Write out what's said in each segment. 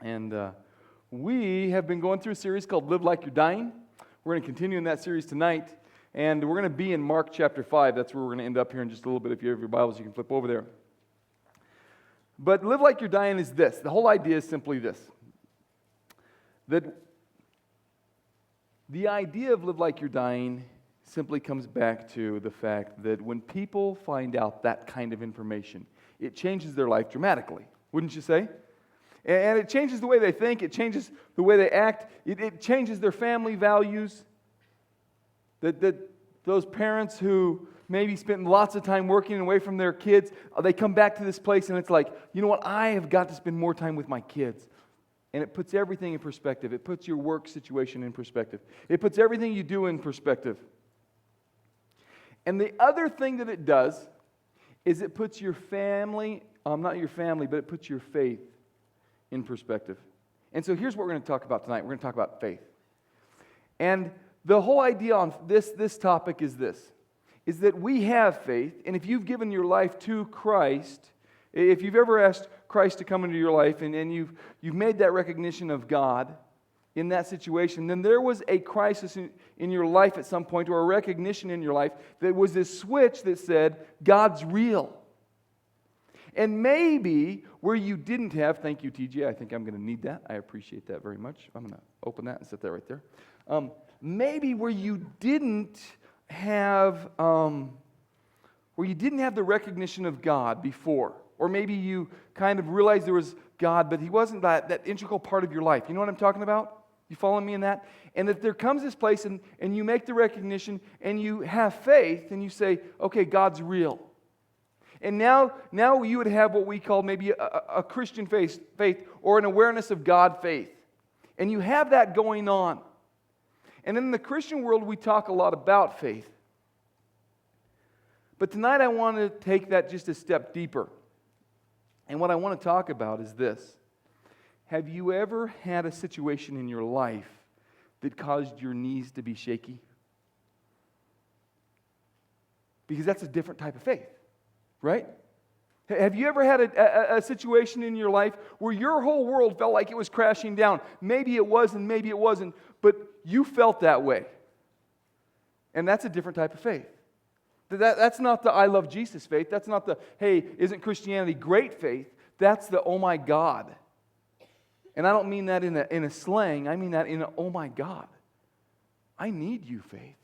And we have been going through a series called Live Like You're Dying. We're going to continue in that series tonight. And we're going to be in Mark chapter 5. That's where we're going to end up here in just a little bit. If you have your Bibles, you can flip over there. But Live Like You're Dying is this. The whole idea is simply this. That the idea of Live Like You're Dying simply comes back to the fact that when people find out that kind of information, it changes their life dramatically, wouldn't you say? And it changes the way they think, it changes the way they act, it changes their family values. That those parents who maybe spent lots of time working away from their kids, they come back to this place and it's like, you know what, I have got to spend more time with my kids. And it puts everything in perspective. It puts your work situation in perspective. It puts everything you do in perspective. And the other thing that it does is it puts your family, not your family, but it puts your faith in perspective. And so here's what we're going to talk about tonight. We're going to talk about faith. And the whole idea on this topic is this, is that we have faith, and if you've given your life to Christ, if you've ever asked Christ to come into your life and you've made that recognition of God in that situation, then there was a crisis in your life at some point, or a recognition in your life that was this switch that said, God's real. And maybe where you didn't have, thank you TJ, I think I'm going to need that. I appreciate that very much. I'm going to open that and set that right there. Maybe where you didn't have the recognition of God before, or maybe you kind of realized there was God, but He wasn't that integral part of your life. You know what I'm talking about? You following me in that? And that there comes this place and you make the recognition and you have faith and you say, okay, God's real. And now you would have what we call maybe a Christian faith or an awareness of God faith. And you have that going on. And in the Christian world, we talk a lot about faith. But tonight I want to take that just a step deeper. And what I want to talk about is this. Have you ever had a situation in your life that caused your knees to be shaky? Because that's a different type of faith, right? Have you ever had a situation in your life where your whole world felt like it was crashing down? Maybe it was and maybe it wasn't, but you felt that way. And that's a different type of faith. That's not the I love Jesus faith. That's not the, hey, isn't Christianity great faith? That's the, oh my God. And I don't mean that in a slang. I mean that in a, oh my God. I need you faith.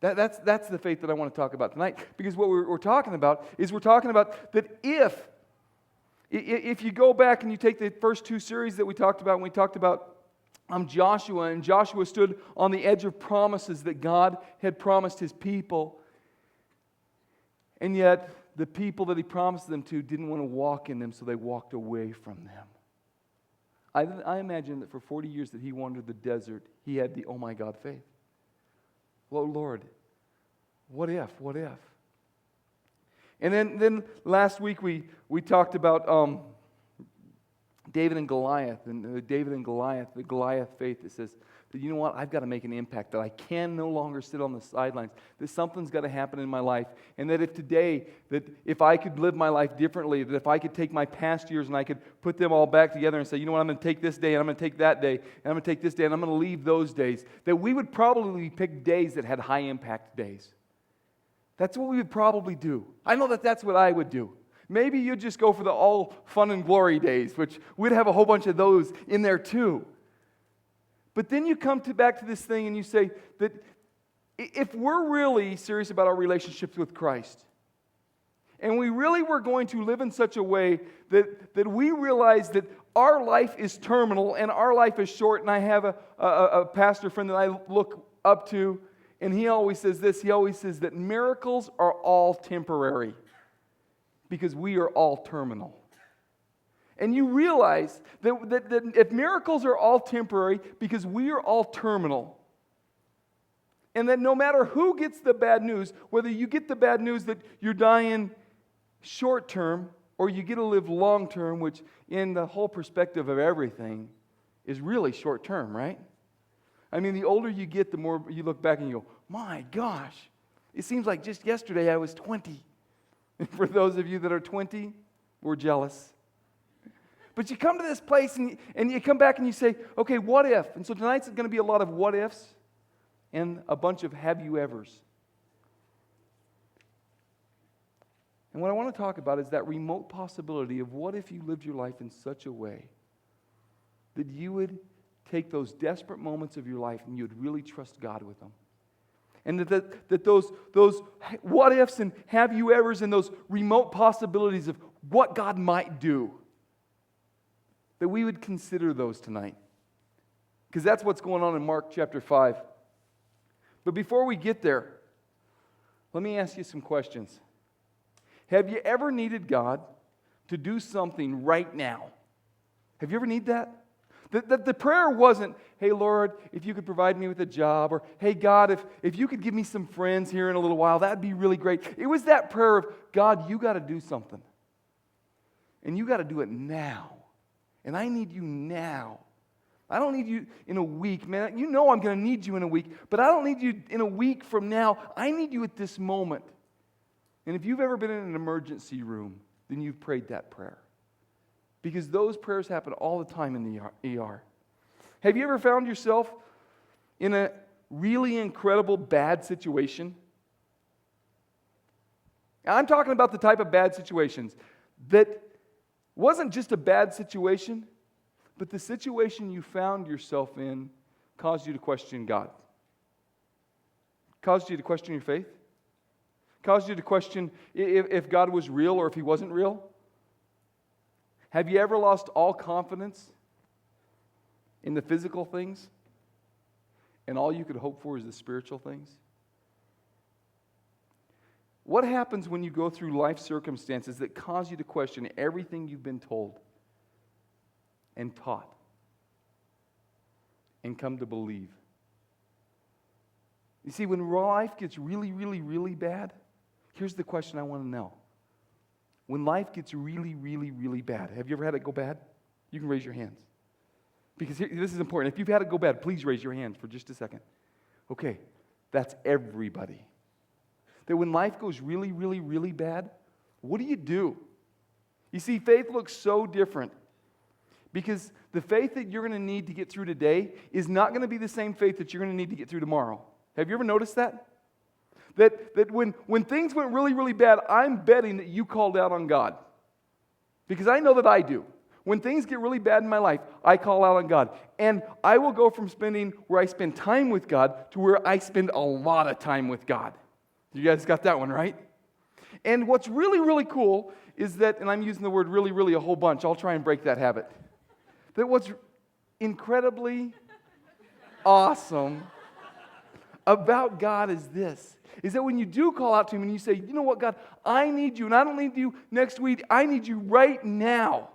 That's the faith that I want to talk about tonight. Because what we're talking about is we're talking about that if you go back and you take the first two series that we talked about, when we talked about Joshua, and Joshua stood on the edge of promises that God had promised His people, and yet the people that He promised them to didn't want to walk in them, so they walked away from them. I imagine that for 40 years that he wandered the desert, he had the oh my God faith. Oh Lord, what if? And then last week we talked about David and Goliath, and the Goliath faith that says that, you know what, I've got to make an impact, that I can no longer sit on the sidelines, that something's got to happen in my life, and that if I could live my life differently, that if I could take my past years and I could put them all back together and say, you know what, I'm going to take this day, and I'm going to take that day, and I'm going to take this day, and I'm going to leave those days, that we would probably pick days that had high impact days. That's what we would probably do. I know that that's what I would do. Maybe you'd just go for the all fun and glory days, which we'd have a whole bunch of those in there too. But then you come back to this thing and you say that if we're really serious about our relationships with Christ, and we really were going to live in such a way that we realize that our life is terminal and our life is short, and I have a pastor friend that I look up to, and he always says this, he always says that miracles are all temporary because we are all terminal. And you realize that if miracles are all temporary because we are all terminal, and that no matter who gets the bad news, whether you get the bad news that you're dying short term or you get to live long term, which in the whole perspective of everything is really short term, right? I mean, the older you get, the more you look back and you go, my gosh, it seems like just yesterday I was 20. For those of you that are 20, we're jealous. But you come to this place and you come back and you say, okay, what if? And so tonight's going to be a lot of what ifs and a bunch of have you evers. And what I want to talk about is that remote possibility of what if you lived your life in such a way that you would take those desperate moments of your life and you would really trust God with them. And that those what ifs and have you evers and those remote possibilities of what God might do, that we would consider those tonight. Because that's what's going on in Mark chapter 5. But before we get there, let me ask you some questions. Have you ever needed God to do something right now? Have you ever need that? The prayer wasn't, hey, Lord, if you could provide me with a job, or hey, God, if you could give me some friends here in a little while, that'd be really great. It was that prayer of, God, you got to do something. And you got to do it now. And I need you now. I don't need you in a week, man. You know I'm going to need you in a week, but I don't need you in a week from now. I need you at this moment. And if you've ever been in an emergency room, then you've prayed that prayer. Because those prayers happen all the time in the ER. Have you ever found yourself in a really incredible bad situation? I'm talking about the type of bad situations that wasn't just a bad situation, but the situation you found yourself in caused you to question God. Caused you to question your faith. Caused you to question if God was real or if He wasn't real. Have you ever lost all confidence in the physical things and all you could hope for is the spiritual things? What happens when you go through life circumstances that cause you to question everything you've been told and taught and come to believe? You see, when life gets really, really, really bad, here's the question I want to know. When life gets really, really, really bad, have you ever had it go bad? You can raise your hands. Because this is important. If you've had it go bad, please raise your hands for just a second. Okay, that's everybody. That when life goes really, really, really bad, what do? You see, faith looks so different. Because the faith that you're going to need to get through today is not going to be the same faith that you're going to need to get through tomorrow. Have you ever noticed that? That when things went really, really bad, I'm betting that you called out on God. Because I know that I do. When things get really bad in my life, I call out on God. And I will go from spending where I spend time with God to where I spend a lot of time with God. You guys got that one, right? And what's really, really cool is that, and I'm using the word really, really a whole bunch. I'll try and break that habit. That what's incredibly awesome about God is that when you do call out to Him and you say, you know what, God, I need you, and I don't need you next week, I need you right now.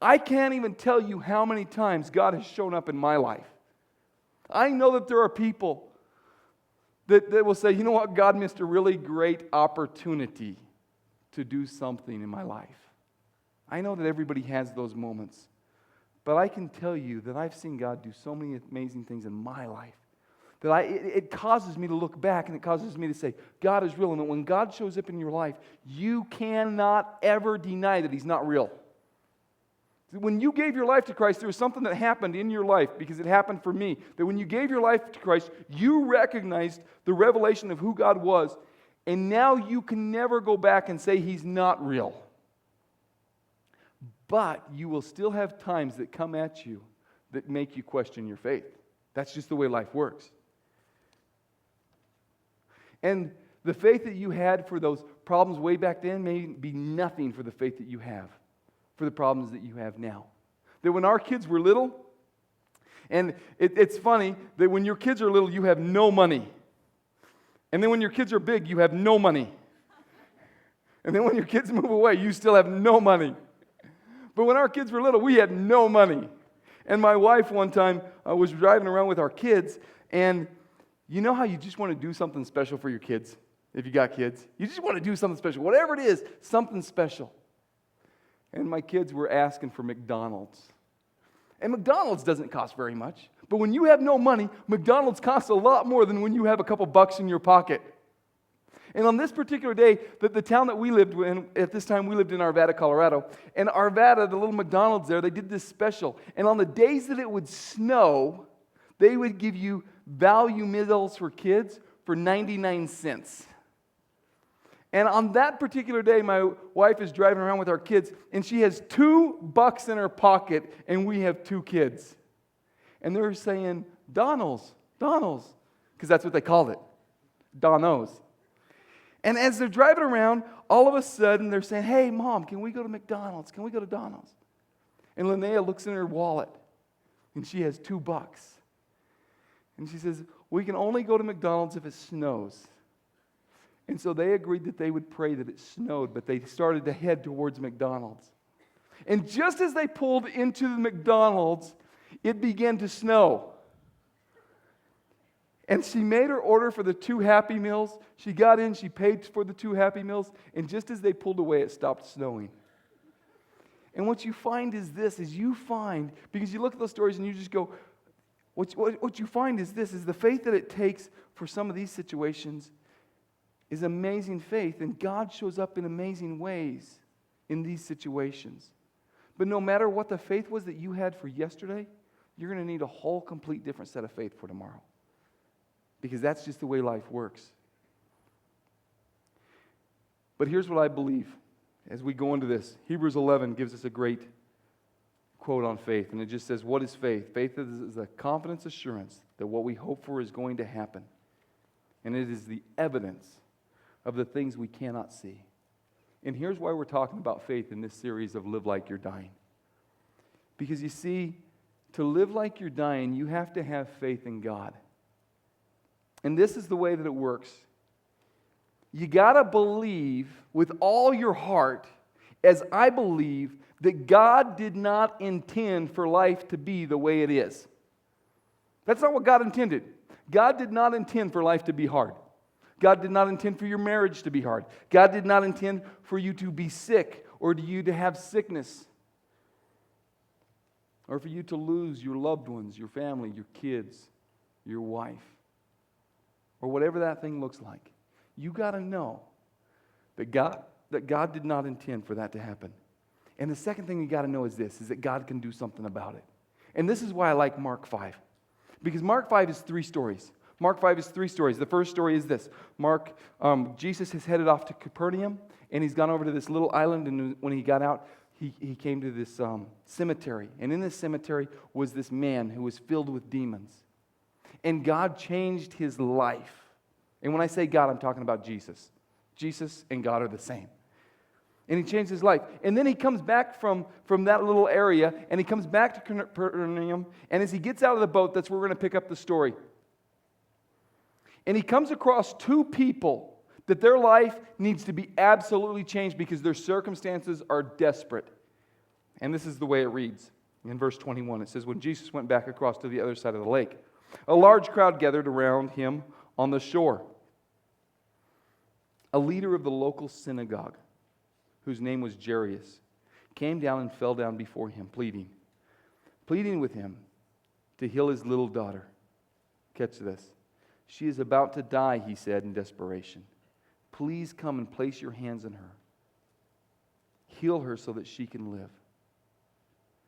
I can't even tell you how many times God has shown up in my life. I know that there are people that will say, you know what, God missed a really great opportunity to do something in my life. I know that everybody has those moments, but I can tell you that I've seen God do so many amazing things in my life that it causes me to look back and it causes me to say, God is real. And that when God shows up in your life, you cannot ever deny that He's not real. When you gave your life to Christ, there was something that happened in your life, because it happened for me, that when you gave your life to Christ, you recognized the revelation of who God was, and now you can never go back and say He's not real. But you will still have times that come at you that make you question your faith. That's just the way life works. And the faith that you had for those problems way back then may be nothing for the faith that you have for the problems that you have now. That when our kids were little, and it's funny that when your kids are little, you have no money. And then when your kids are big, you have no money. And then when your kids move away, you still have no money. But when our kids were little, we had no money. And my wife one time was driving around with our kids, and you know how you just want to do something special for your kids? If you got kids, you just want to do something special. Whatever it is, something special. And my kids were asking for McDonald's. And McDonald's doesn't cost very much. But when you have no money, McDonald's costs a lot more than when you have a couple bucks in your pocket. And on this particular day, the town that we lived in, at this time we lived in Arvada, Colorado. And Arvada, the little McDonald's there, they did this special. And on the days that it would snow, they would give you value meals for kids for 99 cents. And on that particular day, my wife is driving around with our kids, and she has $2 in her pocket, and we have 2 kids. And they're saying, Donald's, because that's what they called it, Donos. And as they're driving around, all of a sudden, they're saying, hey, Mom, can we go to McDonald's? Can we go to Donald's? And Linnea looks in her wallet, and she has $2. And she says, we can only go to McDonald's if it snows. And so they agreed that they would pray that it snowed, but they started to head towards McDonald's. And just as they pulled into the McDonald's, it began to snow. And she made her order for the 2 Happy Meals. She got in, she paid for the 2 Happy Meals, and just as they pulled away, it stopped snowing. And what you find is this, because you look at those stories and you just go, what you find is this, is the faith that it takes for some of these situations is amazing faith, and God shows up in amazing ways in these situations. But no matter what the faith was that you had for yesterday, you're going to need a whole complete different set of faith for tomorrow. Because that's just the way life works. But here's what I believe as we go into this. Hebrews 11 gives us a great quote on faith, and it just says, what is faith? Faith is a confidence assurance that what we hope for is going to happen. And it is the evidence of the things we cannot see. And here's why we're talking about faith in this series of Live Like You're Dying. Because you see, to live like you're dying, you have to have faith in God. And this is the way that it works. You got to believe with all your heart, as I believe, that God did not intend for life to be the way it is. That's not what God intended. God did not intend for life to be hard. God did not intend for your marriage to be hard. God did not intend for you to be sick or for you to have sickness or for you to lose your loved ones, your family, your kids, your wife, or whatever that thing looks like. You got to know that God did not intend for that to happen. And the second thing you got to know is this, is that God can do something about it. And this is why I like Mark 5. Because Mark 5 is 3 stories. Mark 5 is 3 stories. The first story is this. Jesus has headed off to Capernaum, and he's gone over to this little island, and when he got out, he came to this cemetery. And in this cemetery was this man who was filled with demons. And God changed his life. And when I say God, I'm talking about Jesus. Jesus and God are the same. And he changed his life. And then he comes back from that little area, and he comes back to Capernaum, and as he gets out of the boat, that's where we're going to pick up the story. And he comes across 2 people that their life needs to be absolutely changed because their circumstances are desperate. And this is the way it reads. In verse 21, it says, when Jesus went back across to the other side of the lake, a large crowd gathered around him on the shore. A leader of the local synagogue, whose name was Jairus, came down and fell down before him, pleading with him to heal his little daughter. Catch this. She is about to die, he said in desperation. Please come and place your hands on her. Heal her so that she can live.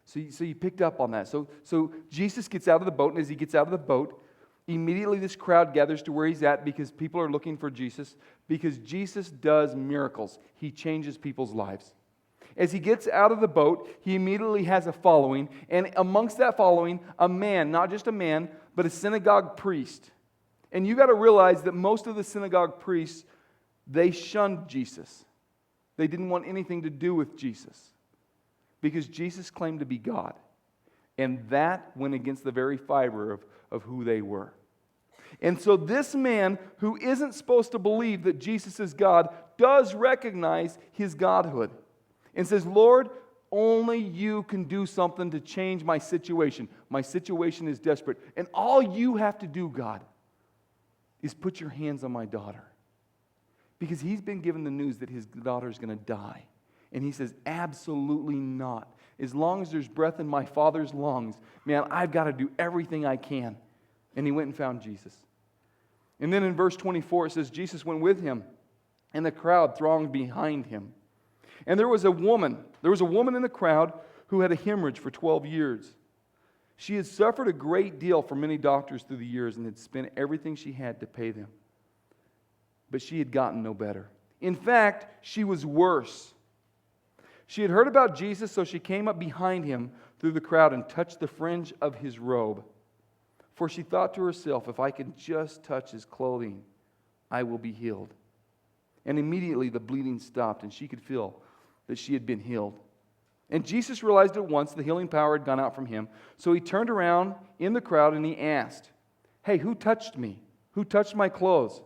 So you picked up on that. So Jesus gets out of the boat, and as he gets out of the boat, immediately this crowd gathers to where he's at because people are looking for Jesus, because Jesus does miracles. He changes people's lives. As he gets out of the boat, he immediately has a following, and amongst that following, a man, not just a man, but a synagogue priest. And you got to realize that most of the synagogue priests, they shunned Jesus. They didn't want anything to do with Jesus because Jesus claimed to be God. And that went against the very fiber of who they were. And so this man, who isn't supposed to believe that Jesus is God, does recognize his godhood and says, Lord, only you can do something to change my situation. My situation is desperate. And all you have to do, God, is put your hands on my daughter. Because he's been given the news that his daughter is going to die. And he says, absolutely not. As long as there's breath in my Father's lungs, man, I've got to do everything I can. And he went and found Jesus. And then in verse 24 it says, Jesus went with him. and the crowd thronged behind him. And there was a woman in the crowd who had a hemorrhage for 12 years. She had suffered a great deal from many doctors through the years and had spent everything she had to pay them. But she had gotten no better. In fact, she was worse. She had heard about Jesus, so she came up behind him through the crowd and touched the fringe of his robe. For she thought to herself, if I can just touch his clothing, I will be healed. And immediately the bleeding stopped, and she could feel that she had been healed. And Jesus realized at once the healing power had gone out from him. So he turned around in the crowd and he asked, hey, who touched me? Who touched my clothes?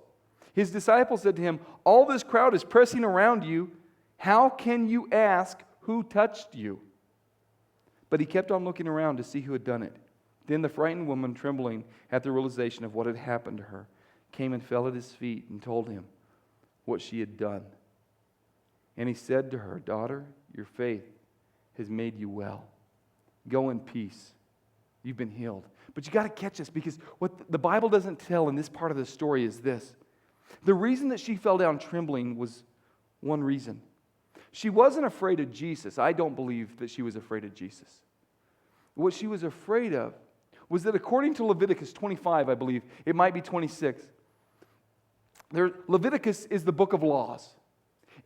His disciples said to him, all this crowd is pressing around you. How can you ask who touched you? But he kept on looking around to see who had done it. Then the frightened woman, trembling at the realization of what had happened to her, came and fell at his feet and told him what she had done. And he said to her, daughter, your faith has made you well. Go in peace. You've been healed. But you got to catch this, because what the Bible doesn't tell in this part of the story is this. The reason that she fell down trembling was one reason. She wasn't afraid of Jesus. I don't believe that she was afraid of Jesus. What she was afraid of was that according to Leviticus 25, I believe, it might be 26, Leviticus is the book of laws.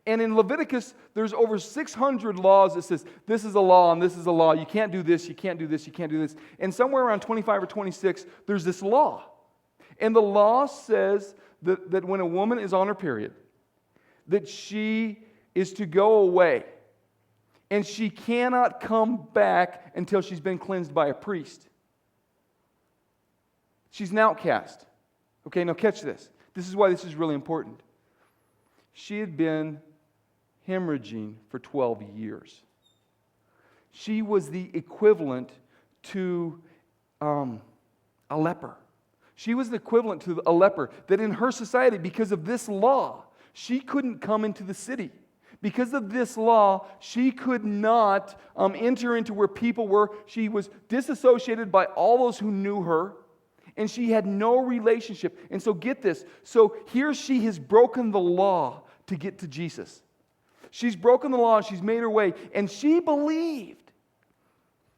And in Leviticus, there's over 600 laws that says, this is a law and this is a law. You can't do this, you can't do this, you can't do this. And somewhere around 25 or 26, there's this law. And the law says that when a woman is on her period, that she is to go away. And she cannot come back until she's been cleansed by a priest. She's an outcast. Okay, now catch this. This is why this is really important. She had been hemorrhaging for 12 years. She was the equivalent to a leper. She was the equivalent to a leper that in her society, because of this law, she couldn't come into the city. Because of this law, she could not enter into where people were. She was disassociated by all those who knew her, and she had no relationship. And so get this. So here she has broken the law to get to Jesus. She's broken the law, she's made her way, and she believed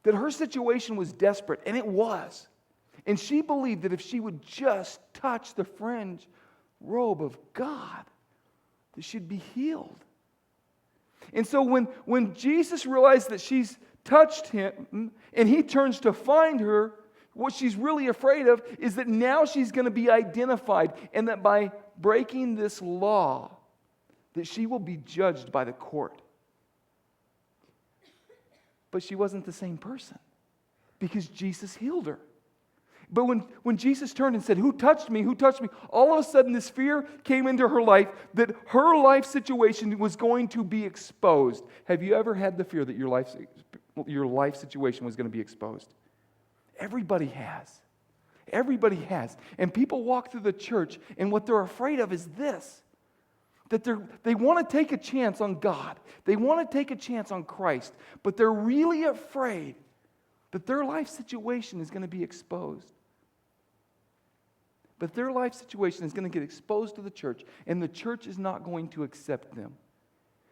that her situation was desperate, and it was. And she believed that if she would just touch the fringe robe of God, that she'd be healed. And so when Jesus realized that she's touched him and he turns to find her, what she's really afraid of is that now she's going to be identified, and that by breaking this law, that she will be judged by the court. But she wasn't the same person, because Jesus healed her. But when Jesus turned and said, who touched me? Who touched me? All of a sudden this fear came into her life that her life situation was going to be exposed. Have you ever had the fear that your life situation was going to be exposed? Everybody has. Everybody has. And people walk through the church, and what they're afraid of is this. That they want to take a chance on God. They want to take a chance on Christ. But they're really afraid that their life situation is going to be exposed. But their life situation is going to get exposed to the church, and the church is not going to accept them.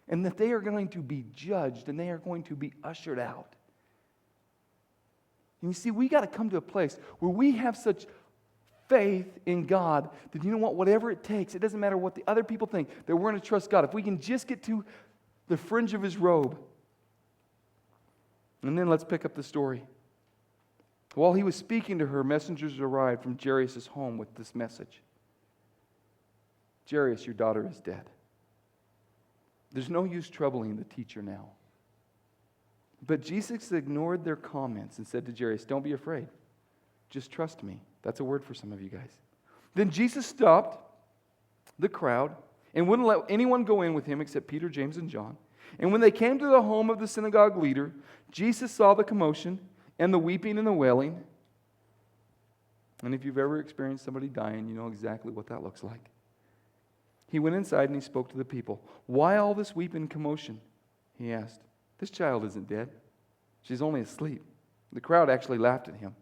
And that they are going to be judged, and they are going to be ushered out. And you see, we got to come to a place where we have such faith in God that, you know what, whatever it takes, it doesn't matter what the other people think, that we're going to trust God. If we can just get to the fringe of his robe. And then let's pick up the story. While he was speaking to her, messengers arrived from Jairus' home with this message. Jairus, your daughter is dead. There's no use troubling the teacher now. But Jesus ignored their comments and said to Jairus, don't be afraid. Just trust me. That's a word for some of you guys. Then Jesus stopped the crowd and wouldn't let anyone go in with him except Peter, James, and John. And when they came to the home of the synagogue leader, Jesus saw the commotion and the weeping and the wailing. And if you've ever experienced somebody dying, you know exactly what that looks like. He went inside and he spoke to the people. Why all this weeping and commotion? He asked. This child isn't dead. She's only asleep. The crowd actually laughed at him.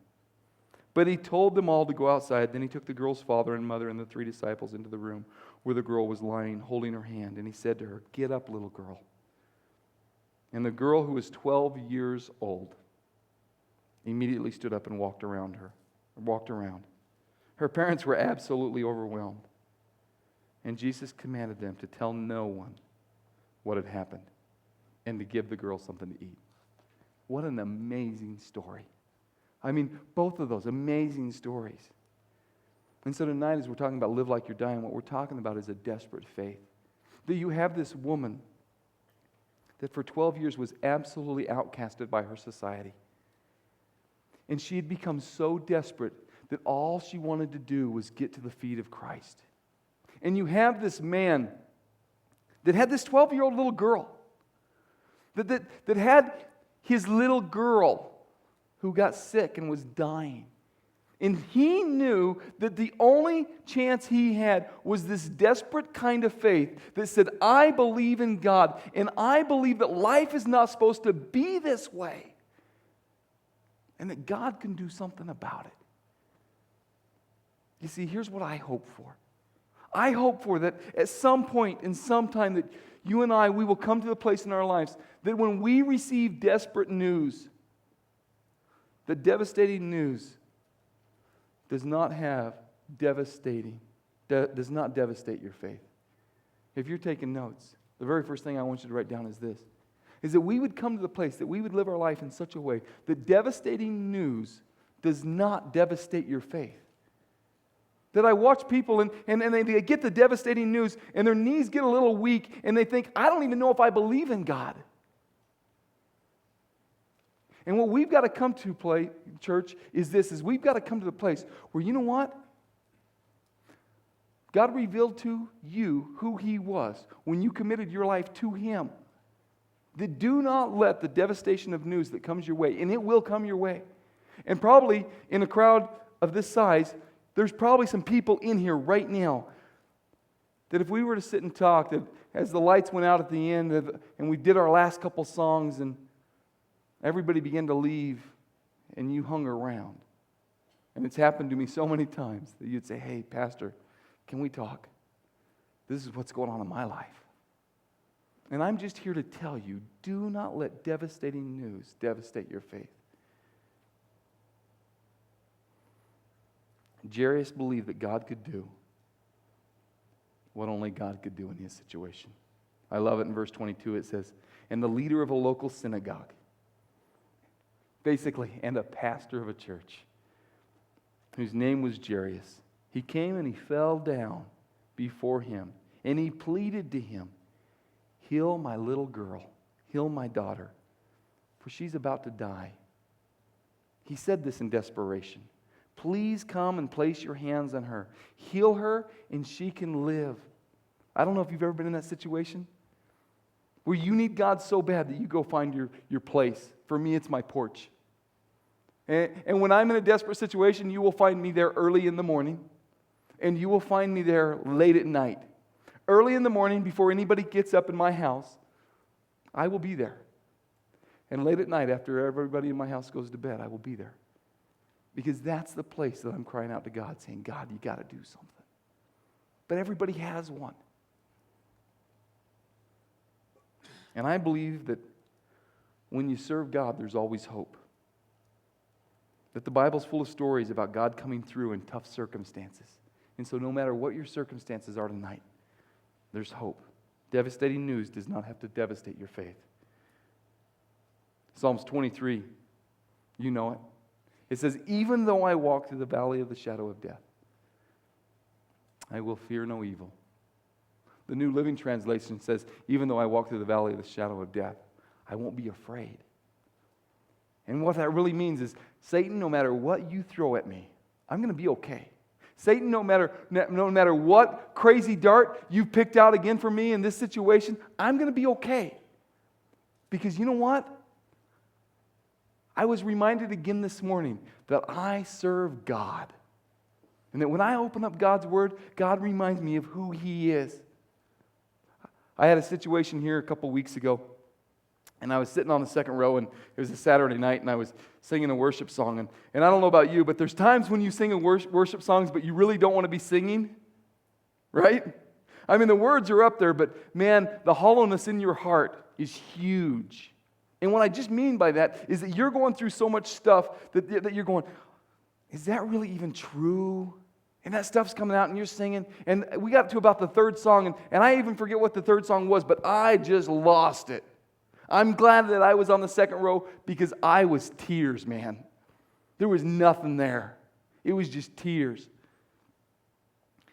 But he told them all to go outside. Then he took the girl's father and mother and the 3 disciples into the room where the girl was lying, holding her hand. And he said to her, "Get up, little girl." And the girl, who was 12 years old, immediately stood up and walked around. Her parents were absolutely overwhelmed. And Jesus commanded them to tell no one what had happened and to give the girl something to eat. What an amazing story. I mean, both of those amazing stories. And so tonight, as we're talking about live like you're dying, what we're talking about is a desperate faith. That you have this woman that for 12 years was absolutely outcasted by her society. And she had become so desperate that all she wanted to do was get to the feet of Christ. And you have this man that had this 12-year-old little girl, that had his little girl who got sick and was dying. And he knew that the only chance he had was this desperate kind of faith that said, I believe in God, and I believe that life is not supposed to be this way, and that God can do something about it. You see, here's what I hope for. I hope for that at some point in some time that you and I, we will come to the place in our lives that when we receive desperate news, the devastating news does not devastate your faith. If you're taking notes, the very first thing I want you to write down is this, is that we would come to the place that we would live our life in such a way that devastating news does not devastate your faith. That I watch people and they get the devastating news and their knees get a little weak and they think, I don't even know if I believe in God. And what we've got to come to, church, is this, is we've got to come to the place where, you know what? God revealed to you who He was when you committed your life to Him. That do not let the devastation of news that comes your way, and it will come your way. And probably in a crowd of this size, there's probably some people in here right now that if we were to sit and talk, that as the lights went out at the end and we did our last couple songs and everybody began to leave and you hung around. And it's happened to me so many times that you'd say, hey, Pastor, can we talk? This is what's going on in my life. And I'm just here to tell you, do not let devastating news devastate your faith. Jairus believed that God could do what only God could do in his situation. I love it in verse 22. It says, and the leader of a local synagogue, basically, and a pastor of a church, whose name was Jairus, he came and he fell down before him, and he pleaded to him, heal my little girl, heal my daughter, for she's about to die. He said this in desperation. Please come and place your hands on her. Heal her and she can live. I don't know if you've ever been in that situation where you need God so bad that you go find your place. For me, it's my porch. And when I'm in a desperate situation, you will find me there early in the morning, and you will find me there late at night. Early in the morning, before anybody gets up in my house, I will be there. And late at night, after everybody in my house goes to bed, I will be there. Because that's the place that I'm crying out to God, saying, God, you got to do something. But everybody has one. And I believe that when you serve God, there's always hope. That the Bible's full of stories about God coming through in tough circumstances. And so no matter what your circumstances are tonight, there's hope. Devastating news does not have to devastate your faith. Psalms 23, you know it. It says, even though I walk through the valley of the shadow of death, I will fear no evil. The New Living Translation says, even though I walk through the valley of the shadow of death, I won't be afraid. And what that really means is, Satan, no matter what you throw at me, I'm going to be okay. Satan, no matter what crazy dart you picked out again for me in this situation, I'm going to be okay. Because you know what? I was reminded again this morning that I serve God. And that when I open up God's Word, God reminds me of who He is. I had a situation here a couple weeks ago, and I was sitting on the second row, and it was a Saturday night, and I was singing a worship song. And I don't know about you, but there's times when you sing a worship songs, but you really don't want to be singing, right? I mean, the words are up there, but man, the hollowness in your heart is huge. And what I just mean by that is that you're going through so much stuff that you're going, is that really even true? And that stuff's coming out and you're singing. And we got to about the third song, and I even forget what the third song was, but I just lost it. I'm glad that I was on the second row because I was tears, man. There was nothing there. It was just tears.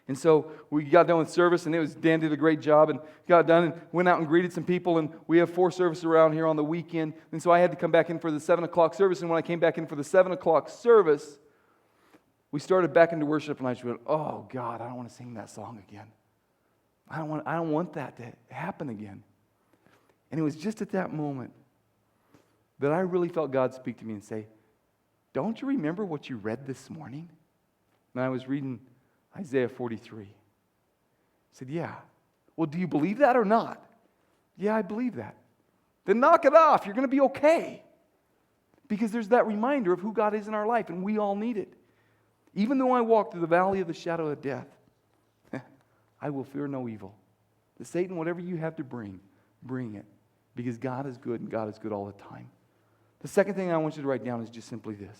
And so we got done with service, and Dan did a great job, and got done and went out and greeted some people, and we have 4 services around here on the weekend, and so I had to come back in for the 7 o'clock service, and when I came back in for the 7 o'clock service, we started back into worship, and I just went, oh God, I don't want to sing that song again. I don't want that to happen again. And it was just at that moment that I really felt God speak to me and say, don't you remember what you read this morning? And I was reading Isaiah 43. I said, yeah. Well, do you believe that or not? Yeah, I believe that. Then knock it off. You're going to be okay. Because there's that reminder of who God is in our life, and we all need it. Even though I walk through the valley of the shadow of death, I will fear no evil. The Satan, whatever you have to bring it. Because God is good, and God is good all the time. The second thing I want you to write down is just simply this.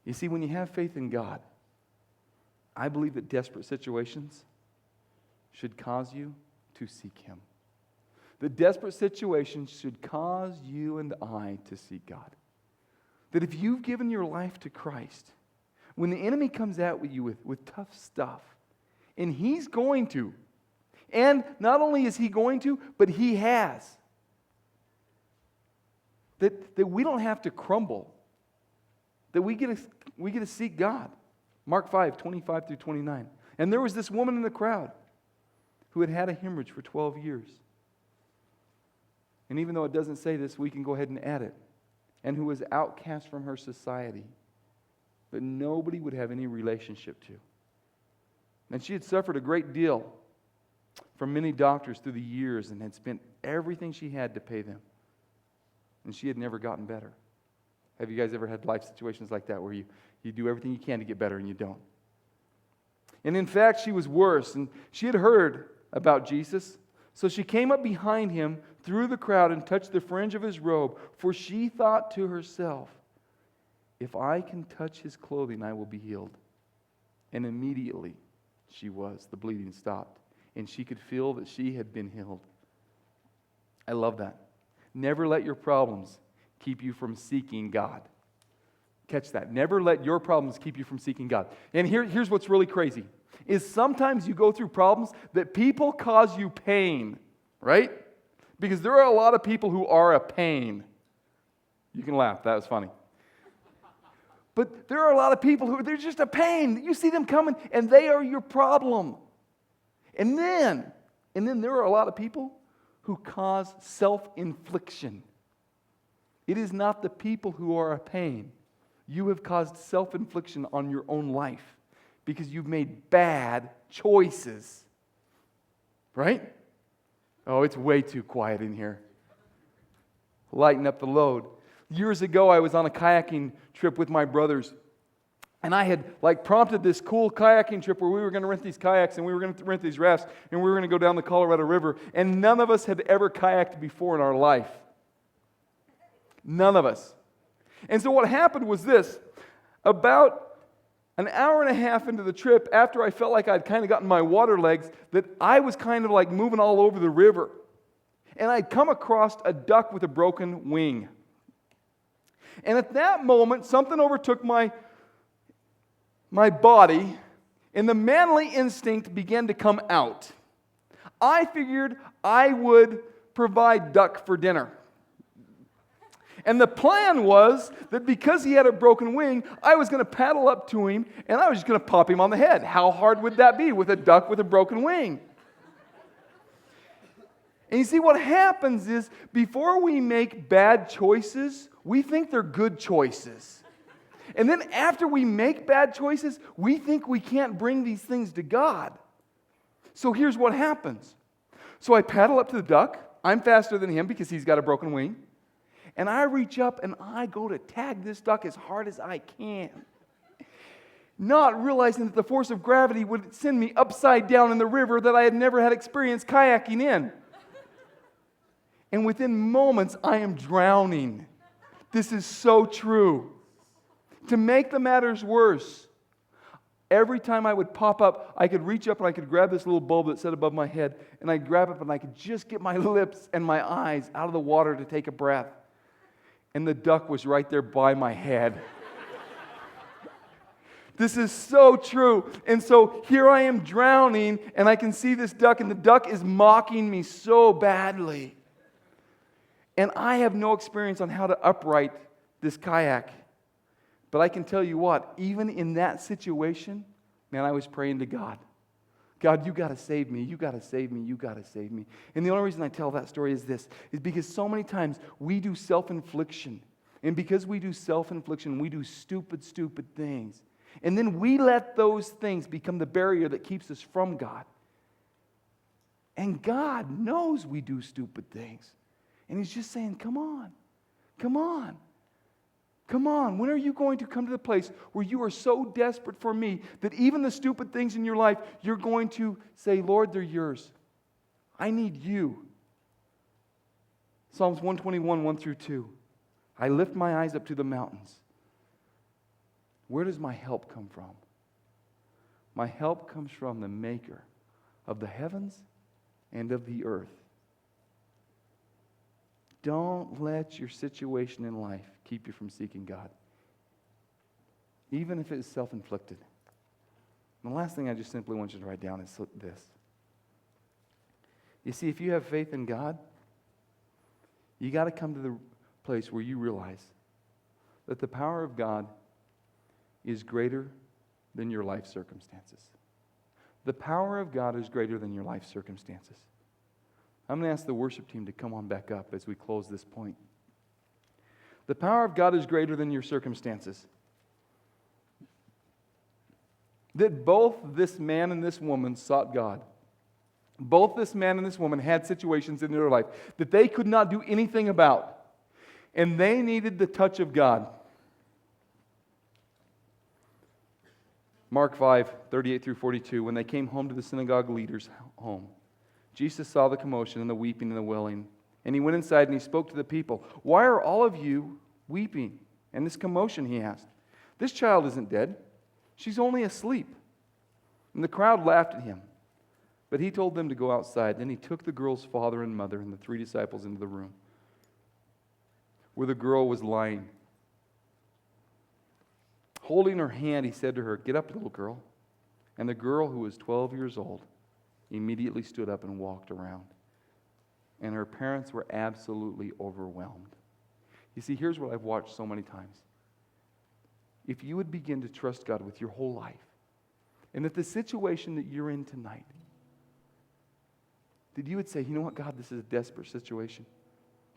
You see, when you have faith in God, I believe that desperate situations should cause you to seek Him. The desperate situations should cause you and I to seek God. That if you've given your life to Christ, when the enemy comes at you with tough stuff, and he's going to, and not only is he going to, but he has, that we don't have to crumble, that we get to seek God. Mark 5, 25 through 29. And there was this woman in the crowd who had had a hemorrhage for 12 years. And even though it doesn't say this, we can go ahead and add it. And who was outcast from her society, but nobody would have any relationship to. And she had suffered a great deal from many doctors through the years and had spent everything she had to pay them. And she had never gotten better. Have you guys ever had life situations like that where you do everything you can to get better and you don't? And in fact, she was worse. And she had heard about Jesus. So she came up behind him through the crowd and touched the fringe of his robe. For she thought to herself, if I can touch his clothing, I will be healed. And immediately the bleeding stopped. And she could feel that she had been healed. I love that. Never let your problems keep you from seeking God. Catch that. Never let your problems keep you from seeking God. And here's what's really crazy, is sometimes you go through problems that people cause you pain, right? Because there are a lot of people who are a pain. You can laugh. That was funny. But there are a lot of people who, they're just a pain. You see them coming, and they are your problem. And then there are a lot of people who cause self-infliction. It is not the people who are a pain. You have caused self-infliction on your own life because you've made bad choices. Right? Oh, it's way too quiet in here. Lighten up the load. Years ago, I was on a kayaking trip with my brothers. And I had prompted this cool kayaking trip where we were going to rent these kayaks and we were going to rent these rafts and we were going to go down the Colorado River. And none of us had ever kayaked before in our life. None of us. And so what happened was this. About an hour and a half into the trip, after I felt like I'd kind of gotten my water legs, that I was kind of like moving all over the river. And I'd come across a duck with a broken wing. And at that moment, something overtook my body, and the manly instinct began to come out. I figured I would provide duck for dinner. And the plan was that because he had a broken wing, I was going to paddle up to him, and I was just going to pop him on the head. How hard would that be with a duck with a broken wing? And you see, what happens is, before we make bad choices, we think they're good choices. And then after we make bad choices, we think we can't bring these things to God. So here's what happens. So I paddle up to the duck. I'm faster than him because he's got a broken wing. And I reach up and I go to tag this duck as hard as I can. not realizing that the force of gravity would send me upside down in the river that I had never had experience kayaking in. And within moments, I am drowning. This is so true. To make the matters worse, every time I would pop up, I could reach up and I could grab this little bulb that sat above my head, and I'd grab it and I could just get my lips and my eyes out of the water to take a breath. And the duck was right there by my head. This is so true. And so here I am drowning, and I can see this duck, and the duck is mocking me so badly. And I have no experience on how to upright this kayak. But I can tell you what, even in that situation, man, I was praying to God. God, you got to save me. You got to save me. You got to save me. And the only reason I tell that story is this, is because so many times we do self-infliction. And because we do self-infliction, we do stupid, stupid things. And then we let those things become the barrier that keeps us from God. And God knows we do stupid things. And He's just saying, come on, come on, come on. When are you going to come to the place where you are so desperate for me that even the stupid things in your life, you're going to say, Lord, they're yours. I need you. Psalms 121, 1 through 2. I lift my eyes up to the mountains. Where does my help come from? My help comes from the Maker of the heavens and of the earth. Don't let your situation in life keep you from seeking God, even if it is self-inflicted. And the last thing I just simply want you to write down is this. You see, if you have faith in God, you got to come to the place where you realize that the power of God is greater than your life circumstances. The power of God is greater than your life circumstances. I'm going to ask the worship team to come on back up as we close this point. The power of God is greater than your circumstances. That both this man and this woman sought God. Both this man and this woman had situations in their life that they could not do anything about. And they needed the touch of God. Mark 5, 38 through 42, when they came home to the synagogue leader's home, Jesus saw the commotion and the weeping and the wailing. And He went inside and He spoke to the people. Why are all of you weeping? And this commotion, He asked. This child isn't dead. She's only asleep. And the crowd laughed at Him. But He told them to go outside. Then He took the girl's father and mother and the 3 disciples into the room where the girl was lying. Holding her hand, He said to her, "Get up, little girl." And the girl, who was 12 years old, immediately stood up and walked around. And her parents were absolutely overwhelmed. You see, here's what I've watched so many times. If you would begin to trust God with your whole life, and that the situation that you're in tonight, that you would say, you know what, God, this is a desperate situation.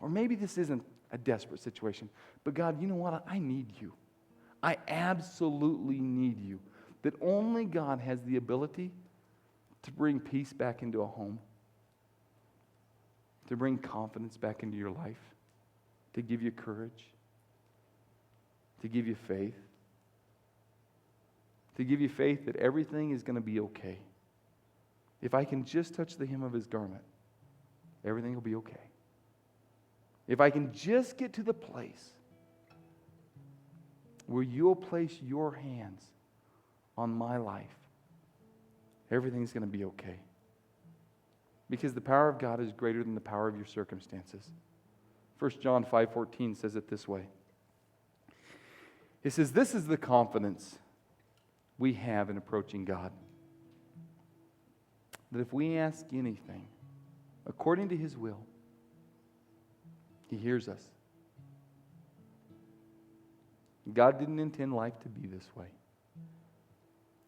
Or maybe this isn't a desperate situation, but God, you know what, I need you. I absolutely need you. That only God has the ability to bring peace back into a home, to bring confidence back into your life, to give you courage, to give you faith, to give you faith that everything is going to be okay. If I can just touch the hem of His garment, everything will be okay. If I can just get to the place where you'll place your hands on my life, everything's going to be okay. Because the power of God is greater than the power of your circumstances. 1 John 5:14 says it this way. It says, "This is the confidence we have in approaching God, that if we ask anything according to His will, He hears us." God didn't intend life to be this way.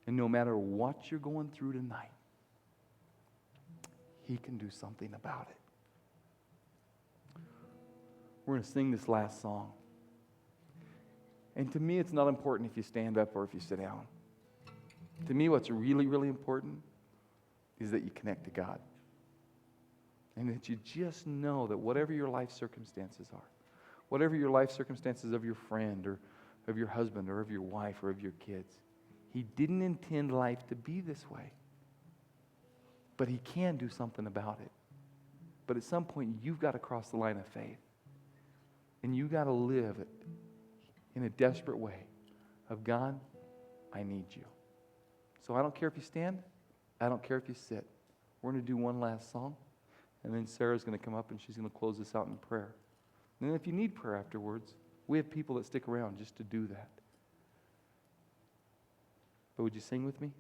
And no matter what you're going through tonight, He can do something about it. We're going to sing this last song. And to me, it's not important if you stand up or if you sit down. To me, what's really, really important is that you connect to God. And that you just know that whatever your life circumstances are, whatever your life circumstances of your friend or of your husband or of your wife or of your kids, He didn't intend life to be this way. But He can do something about it. But at some point, you've got to cross the line of faith. And you've got to live in a desperate way of, God, I need you. So I don't care if you stand. I don't care if you sit. We're going to do one last song. And then Sarah's going to come up and she's going to close us out in prayer. And then if you need prayer afterwards, we have people that stick around just to do that. But would you sing with me?